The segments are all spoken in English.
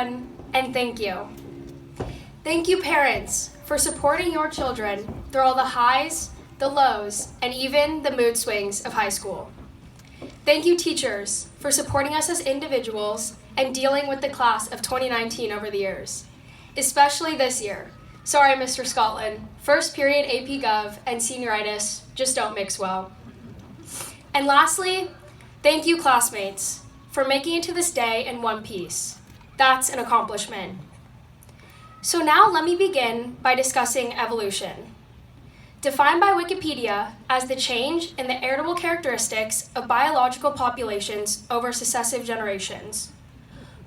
everyone, and thank you. Thank you, parents, for supporting your children through all the highs, the lows, and even the mood swings of high school. Thank you, teachers, for supporting us as individuals and dealing with the class of 2019 over the years, especially this year. Sorry, Mr. Scotland, first period AP Gov and senioritis just don't mix well. And lastly, thank you, classmates, for making it to this day in one piece. That's an accomplishment. So now let me begin by discussing evolution. Defined by Wikipedia as the change in the heritable characteristics of biological populations over successive generations.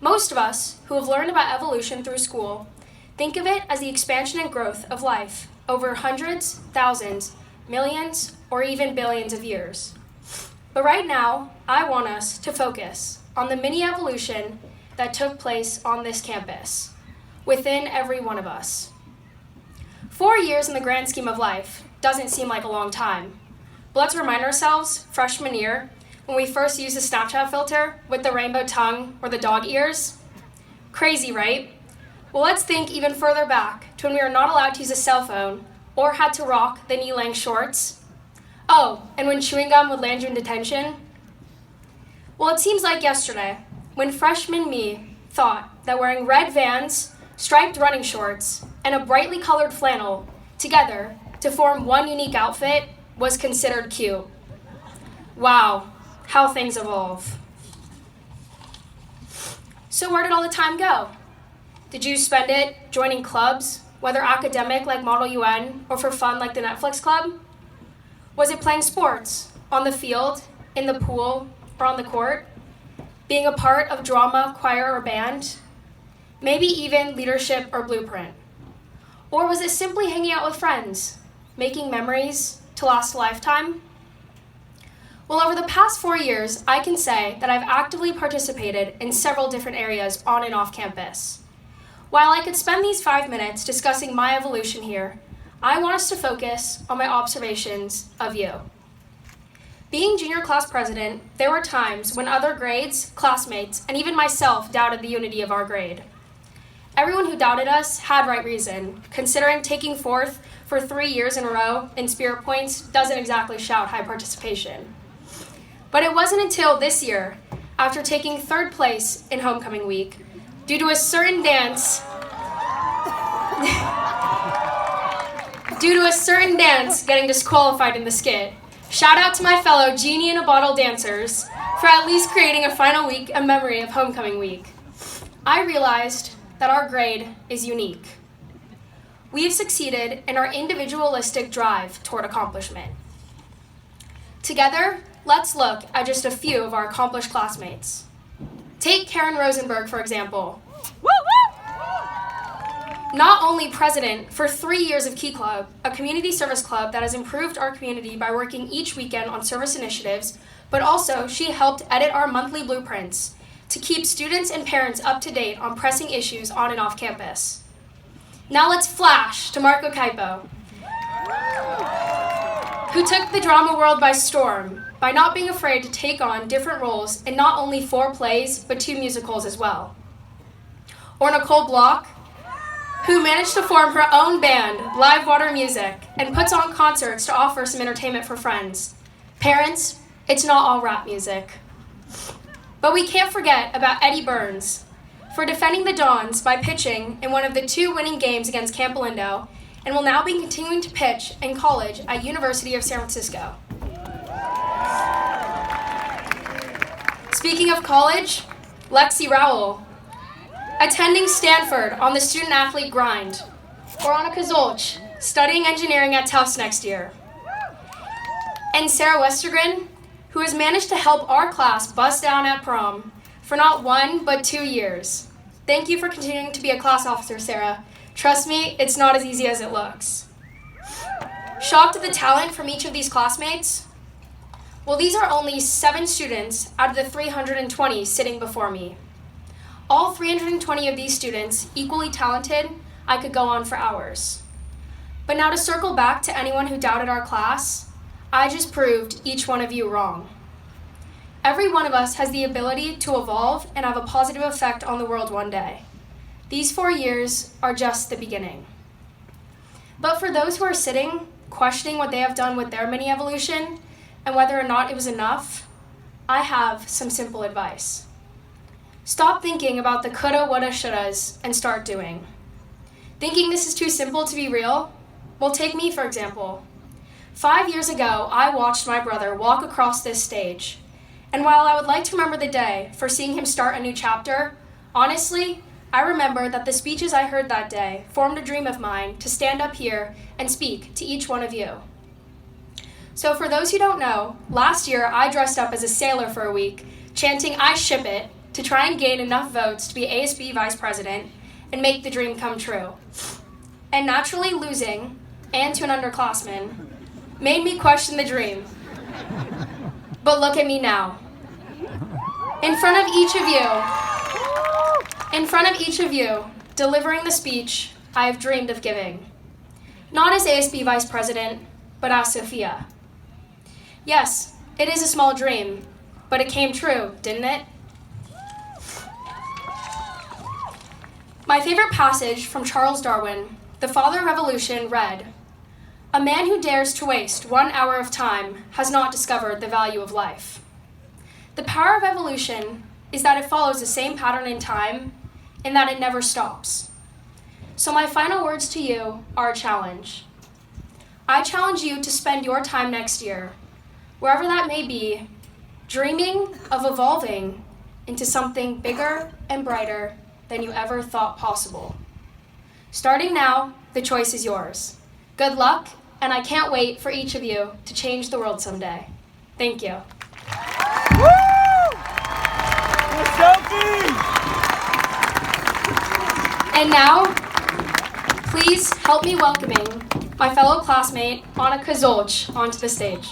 Most of us who have learned about evolution through school think of it as the expansion and growth of life over hundreds, thousands, millions, or even billions of years. But right now, I want us to focus on the mini evolution that took place on this campus, within every one of us. 4 years in the grand scheme of life doesn't seem like a long time. But let's remind ourselves, freshman year, when we first used the Snapchat filter with the rainbow tongue or the dog ears. Crazy, right? Well, let's think even further back to when we were not allowed to use a cell phone or had to rock the knee-length shorts. Oh, and when chewing gum would land you in detention. Well, it seems like yesterday when freshman me thought that wearing red Vans, striped running shorts, and a brightly colored flannel together to form one unique outfit was considered cute. Wow, how things evolve. So where did all the time go? Did you spend it joining clubs, whether academic like Model UN or for fun like the Netflix Club? Was it playing sports, on the field, in the pool, or on the court? Being a part of drama, choir, or band? Maybe even leadership or blueprint? Or was it simply hanging out with friends, making memories to last a lifetime? Well, over the past 4 years, I can say that I've actively participated in several different areas on and off campus. While I could spend these 5 minutes discussing my evolution here, I want us to focus on my observations of you. Being junior class president, there were times when other grades, classmates, and even myself doubted the unity of our grade. Everyone who doubted us had right reason, considering taking fourth for 3 years in a row in Spirit Points doesn't exactly shout high participation. But it wasn't until this year, after taking third place in homecoming week, due to a certain dance getting disqualified in the skit. Shout out to my fellow Genie in a Bottle dancers for at least creating a final week in memory of homecoming week. I realized that our grade is unique. We have succeeded in our individualistic drive toward accomplishment. Together, let's look at just a few of our accomplished classmates. Take Karen Rosenberg, for example. Not only president for 3 years of Key Club, a community service club that has improved our community by working each weekend on service initiatives, but also she helped edit our monthly blueprints to keep students and parents up to date on pressing issues on and off campus. Now let's flash to Marco Caipo, who took the drama world by storm by not being afraid to take on different roles in not only 4 plays, but 2 musicals as well. Or Nicole Block, who managed to form her own band, Live Water Music, and puts on concerts to offer some entertainment for friends. Parents, it's not all rap music. But we can't forget about Eddie Burns for defending the Dons by pitching in one of the 2 winning games against Camp Lindo, and will now be continuing to pitch in college at University of San Francisco. Speaking of college, Lexi Rowell, attending Stanford on the student-athlete grind, or Annika Zolch, studying engineering at Tufts next year. And Sarah Westergren, who has managed to help our class bust down at prom for not 1, but 2 years. Thank you for continuing to be a class officer, Sarah. Trust me, it's not as easy as it looks. Shocked at the talent from each of these classmates? Well, these are only 7 students out of the 320 sitting before me. All 320 of these students, equally talented, I could go on for hours. But now to circle back to anyone who doubted our class, I just proved each one of you wrong. Every one of us has the ability to evolve and have a positive effect on the world one day. These 4 years are just the beginning. But for those who are sitting, questioning what they have done with their mini evolution and whether or not it was enough, I have some simple advice. Stop thinking about the coulda, woulda, shouldas and start doing. Thinking this is too simple to be real? Well, take me for example. 5 years ago, I watched my brother walk across this stage. And while I would like to remember the day for seeing him start a new chapter, honestly, I remember that the speeches I heard that day formed a dream of mine to stand up here and speak to each one of you. So for those who don't know, last year I dressed up as a sailor for a week, chanting "I ship it" to try and gain enough votes to be ASB vice president and make the dream come true. And naturally losing, and to an underclassman, made me question the dream. But look at me now. In front of each of you, delivering the speech I have dreamed of giving. Not as ASB vice president, but as Sophia. Yes, it is a small dream, but it came true, didn't it? My favorite passage from Charles Darwin, the father of evolution, read, "A man who dares to waste 1 hour of time has not discovered the value of life." The power of evolution is that it follows the same pattern in time and that it never stops. So my final words to you are a challenge. I challenge you to spend your time next year, wherever that may be, dreaming of evolving into something bigger and brighter than you ever thought possible. Starting now, the choice is yours. Good luck, and I can't wait for each of you to change the world someday. Thank you. Woo! Sophie! And now, please help me welcoming my fellow classmate, Annika Zolch, onto the stage.